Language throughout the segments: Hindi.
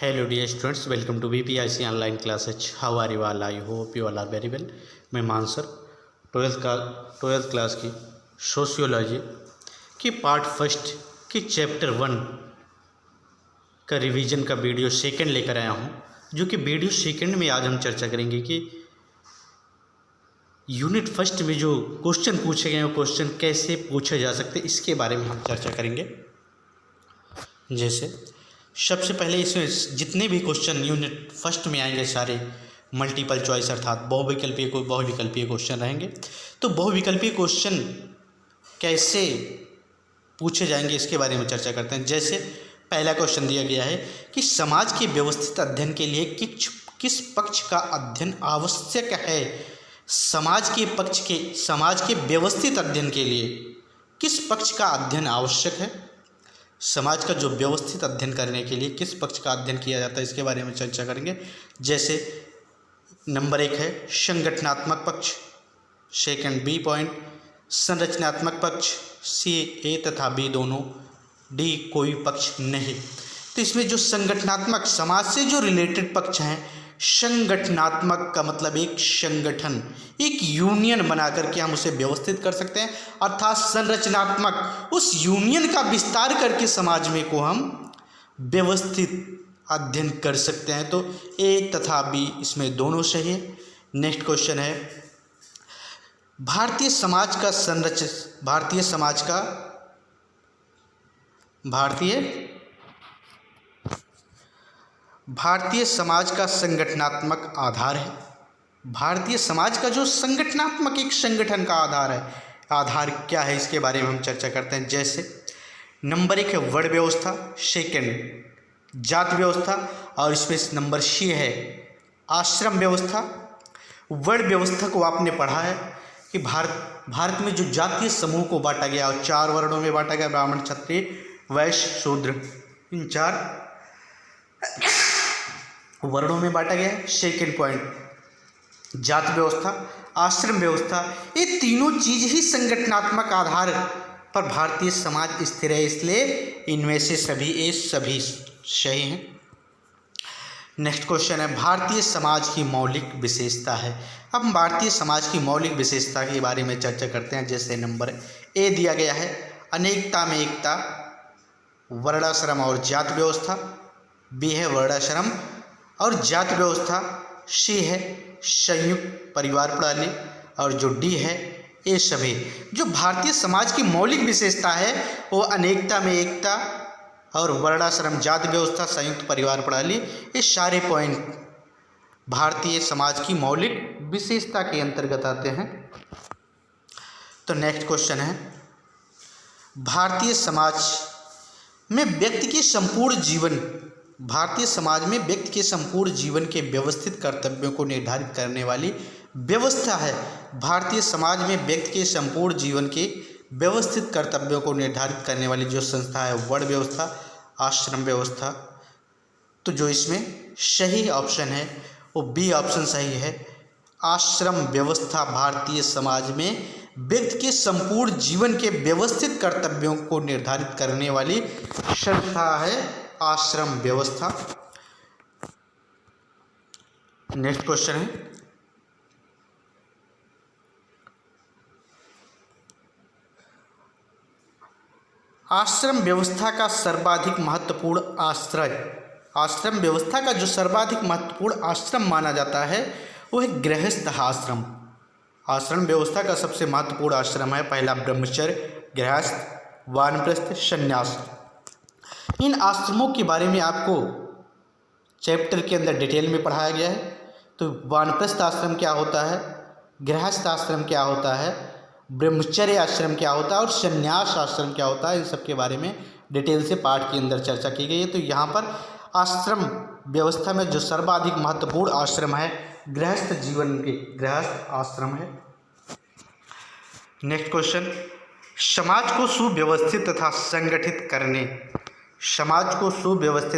Hello dear students, welcome to BPIC online classes. How are you all? I hope you all are very well. मैं मानसर ट्वेल्थ क्लास की सोशियोलॉजी की पार्ट फर्स्ट की चैप्टर 1 का रिवीजन का वीडियो सेकंड लेकर आया हूँ, जो कि वीडियो सेकंड में आज हम चर्चा करेंगे कि यूनिट फर्स्ट में जो क्वेश्चन पूछे गए हैं वो क्वेश्चन कैसे पूछे जा सकते, इसके बारे में हम चर्चा करेंगे। जैसे सबसे पहले इसमें जितने भी क्वेश्चन यूनिट फर्स्ट में आएंगे सारे मल्टीपल चॉइस अर्थात बहुविकल्पीय क्वेश्चन रहेंगे। तो बहुविकल्पीय क्वेश्चन कैसे पूछे जाएंगे इसके बारे में चर्चा करते हैं। जैसे पहला क्वेश्चन दिया गया है कि समाज के व्यवस्थित अध्ययन के लिए किस पक्ष का अध्ययन आवश्यक है। समाज के व्यवस्थित अध्ययन के लिए किस पक्ष का अध्ययन आवश्यक है। समाज का जो व्यवस्थित अध्ययन करने के लिए किस पक्ष का अध्ययन किया जाता है, इसके बारे में चर्चा करेंगे। जैसे नंबर 1 है संगठनात्मक पक्ष, सेकंड बी पॉइंट संरचनात्मक पक्ष, सी ए तथा बी दोनों, डी कोई पक्ष नहीं। तो इसमें जो संगठनात्मक समाज से जो रिलेटेड पक्ष हैं, संगठनात्मक का मतलब एक संगठन, एक यूनियन बना करके हम उसे व्यवस्थित कर सकते हैं, अर्थात संरचनात्मक उस यूनियन का विस्तार करके समाज में को हम व्यवस्थित अध्ययन कर सकते हैं। तो ए तथा बी इसमें दोनों सही है। नेक्स्ट क्वेश्चन है भारतीय समाज का संगठनात्मक आधार है। भारतीय समाज का जो संगठनात्मक एक संगठन का आधार है, आधार क्या है, इसके बारे में हम चर्चा करते हैं। जैसे नंबर 1 है वर्ण व्यवस्था, सेकंड जात व्यवस्था, और इसमें नंबर सी है आश्रम व्यवस्था। वर्ण व्यवस्था को आपने पढ़ा है कि भारत में जो जातीय समूह को बांटा गया और 4 वर्णों में बांटा गया, ब्राह्मण, क्षत्रिय, वैश्य, शूद्र, इन 4 वर्णों में बांटा गया है। सेकेंड पॉइंट जात व्यवस्था, आश्रम व्यवस्था, ये तीनों चीज ही संगठनात्मक आधार पर भारतीय समाज स्थिर है, इसलिए इनमें से सभी सही हैं। नेक्स्ट क्वेश्चन है भारतीय समाज की मौलिक विशेषता है। अब हम भारतीय समाज की मौलिक विशेषता के बारे में चर्चा करते हैं। जैसे नंबर ए दिया गया है अनेकता में एकता, वर्णाश्रम और जात व्यवस्था, बी है वर्णाश्रम और जात व्यवस्था, सी है संयुक्त परिवार प्रणाली, और जो डी है ये सभी। जो भारतीय समाज की मौलिक विशेषता है वो अनेकता में एकता और वर्णाश्रम, जात व्यवस्था, संयुक्त परिवार प्रणाली, ये सारे पॉइंट भारतीय समाज की मौलिक विशेषता के अंतर्गत आते हैं। तो नेक्स्ट क्वेश्चन है भारतीय समाज में व्यक्ति के संपूर्ण जीवन के व्यवस्थित कर्तव्यों को निर्धारित करने वाली व्यवस्था है। भारतीय समाज में व्यक्ति के संपूर्ण जीवन के व्यवस्थित कर्तव्यों को निर्धारित करने वाली जो संस्था है वर्ण व्यवस्था, आश्रम व्यवस्था। तो जो इसमें सही ऑप्शन है वो बी ऑप्शन सही है। आश्रम व्यवस्था भारतीय समाज में व्यक्ति के संपूर्ण जीवन के व्यवस्थित कर्तव्यों को निर्धारित करने वाली संस्था है आश्रम व्यवस्था। नेक्स्ट क्वेश्चन है आश्रम व्यवस्था का सर्वाधिक महत्वपूर्ण आश्रम व्यवस्था का जो सर्वाधिक महत्वपूर्ण आश्रम माना जाता है वो है गृहस्थ आश्रम। आश्रम व्यवस्था का सबसे महत्वपूर्ण आश्रम है पहला ब्रह्मचर्य, गृहस्थ, वानप्रस्थ, संन्यास। इन आश्रमों के बारे में आपको चैप्टर के अंदर डिटेल में पढ़ाया गया है। तो वानप्रस्थ आश्रम क्या होता है, गृहस्थ आश्रम क्या होता है, ब्रह्मचर्य आश्रम क्या होता है और संन्यास आश्रम क्या होता है, इन सब के बारे में डिटेल से पाठ के अंदर चर्चा की गई है। तो यहाँ पर आश्रम व्यवस्था में जो सर्वाधिक महत्वपूर्ण आश्रम है गृहस्थ जीवन के गृहस्थ आश्रम है। नेक्स्ट क्वेश्चन समाज को सुव्यवस्थित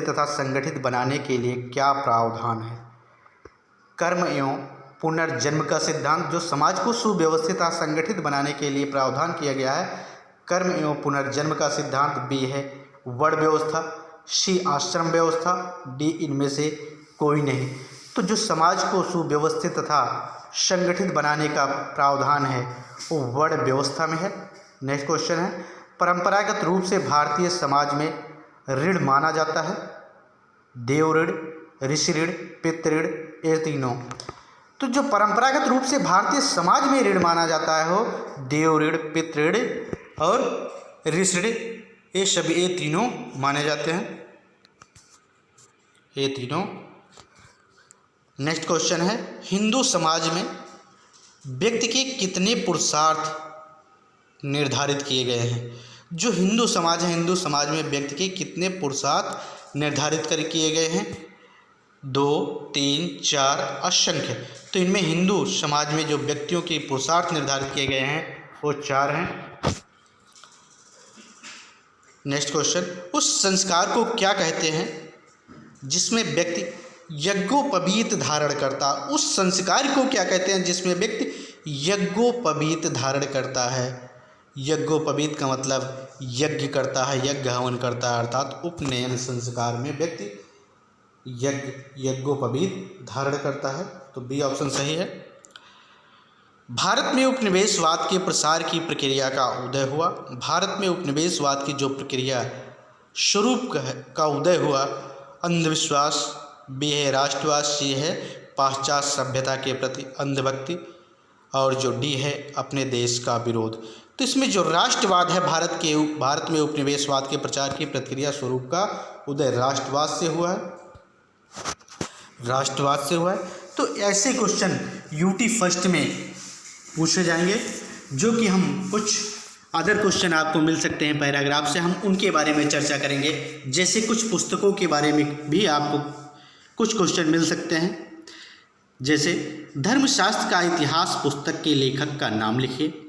तथा संगठित बनाने के लिए क्या प्रावधान है। कर्म एवं पुनर्जन्म का सिद्धांत। जो समाज को सुव्यवस्थित तथा संगठित बनाने के लिए प्रावधान किया गया है कर्म एवं पुनर्जन्म का सिद्धांत, बी है वर्ण व्यवस्था। सी आश्रम व्यवस्था, डी इनमें से कोई नहीं। तो जो समाज को सुव्यवस्थित तथा संगठित बनाने का प्रावधान है वो वर्ण व्यवस्था में है। नेक्स्ट क्वेश्चन है, परंपरागत रूप से भारतीय समाज में ऋण माना जाता है देव ऋण, ऋषि ऋण, पितृ ऋण, ये तीनों। तो जो परंपरागत रूप से भारतीय समाज में ऋण माना जाता है वो देव ऋण, पितृ ऋण और ऋषि ऋण, ये सभी ये तीनों माने जाते हैं, ये तीनों। नेक्स्ट क्वेश्चन है, हिंदू समाज में व्यक्ति के कितने पुरुषार्थ निर्धारित किए गए हैं। जो हिंदू समाज है, हिंदू समाज में व्यक्ति के कितने पुरुषार्थ निर्धारित कर किए गए हैं, 2, 3, 4, असंख्य। तो इनमें हिंदू समाज में जो व्यक्तियों के पुरुषार्थ निर्धारित किए गए हैं वो 4 हैं। नेक्स्ट क्वेश्चन, उस संस्कार को क्या कहते हैं जिसमें व्यक्ति यज्ञोपवीत धारण करता। उस संस्कार को क्या कहते हैं जिसमें व्यक्ति यज्ञोपवीत धारण करता है। यज्ञोपवीत का मतलब यज्ञ करता है, यज्ञ हवन करता है, अर्थात उपनयन संस्कार में व्यक्ति यज्ञोपवीत धारण करता है। तो बी ऑप्शन सही है। भारत में उपनिवेशवाद के प्रसार की प्रक्रिया का उदय हुआ। भारत में उपनिवेशवाद की जो प्रक्रिया स्वरूप का उदय हुआ, अंधविश्वास, बी है राष्ट्रवाद, सी है पाश्चात्य सभ्यता के प्रति अंधभक्ति और जो डी है अपने देश का विरोध। तो इसमें जो राष्ट्रवाद है, भारत में उपनिवेशवाद के प्रचार की प्रक्रिया स्वरूप का उदय राष्ट्रवाद से हुआ है, राष्ट्रवाद से हुआ है। तो ऐसे क्वेश्चन यूटी फर्स्ट में पूछे जाएंगे, जो कि हम कुछ अदर क्वेश्चन आपको मिल सकते हैं पैराग्राफ से, हम उनके बारे में चर्चा करेंगे। जैसे कुछ पुस्तकों के बारे में भी आपको कुछ क्वेश्चन मिल सकते हैं। जैसे धर्मशास्त्र का इतिहास पुस्तक के लेखक का नाम लिखिए।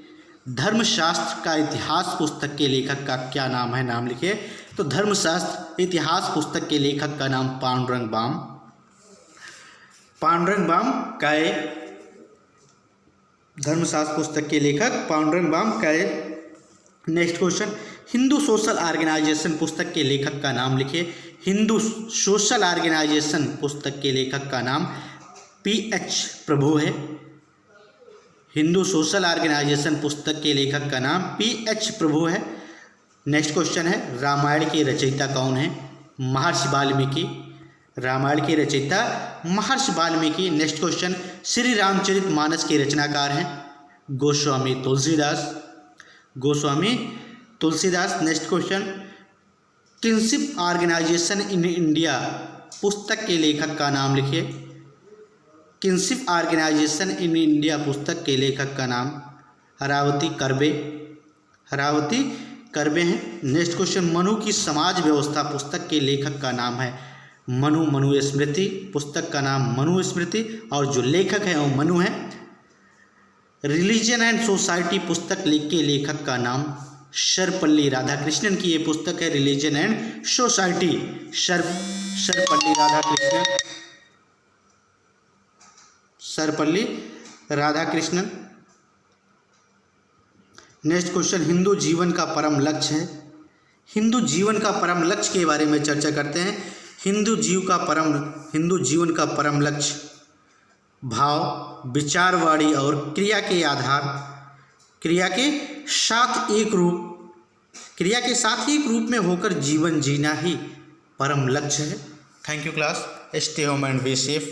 धर्मशास्त्र का इतिहास पुस्तक के लेखक का क्या नाम है, नाम लिखिए। तो धर्मशास्त्र इतिहास पुस्तक के लेखक का नाम पांडुरंग बाम, पांडुरंग बाम का धर्मशास्त्र पुस्तक के लेखक पांडुरंग बाम का। Next question, Hindu social organization पुस्तक के लेखक का नाम लिखिए। हिंदू सोशल ऑर्गेनाइजेशन पुस्तक के लेखक का नाम पी.एच. प्रभु है। हिंदू सोशल ऑर्गेनाइजेशन पुस्तक के लेखक का नाम पी.एच. प्रभु है। नेक्स्ट क्वेश्चन है, रामायण के रचयिता कौन है। महर्षि वाल्मीकि। रामायण के रचयिता महर्षि वाल्मीकि। नेक्स्ट क्वेश्चन, श्री रामचरितमानस के रचनाकार हैं Goswami Tulsidas, Goswami Tulsidas. Next question, kinship organization in India पुस्तक के लेखक का नाम लिखिए। किनशिप ऑर्गेनाइजेशन इन इंडिया पुस्तक के लेखक का नाम हरावती कर्वे, हरावती कर्वे हैं। नेक्स्ट क्वेश्चन, मनु की समाज व्यवस्था पुस्तक के लेखक का नाम है मनुस्मृति, पुस्तक का नाम मनुस्मृति और जो लेखक है वो मनु है। रिलीजन एंड सोसाइटी पुस्तक के लेखक का नाम सर्वपल्ली राधाकृष्णन की ये पुस्तक है, religion and society, Sarvepalli Radhakrishnan, Sarvepalli Radhakrishnan. Next question, Hindu जीवन का परम लक्ष्य है। हिंदू जीवन का परम लक्ष्य के बारे में चर्चा करते हैं। हिंदू जीवन का परम लक्ष्य भाव, विचार, वाणी और क्रिया के आधार, क्रिया के साथ एक रूप में होकर जीवन जीना ही परम लक्ष्य है। Thank you class, stay home and be safe.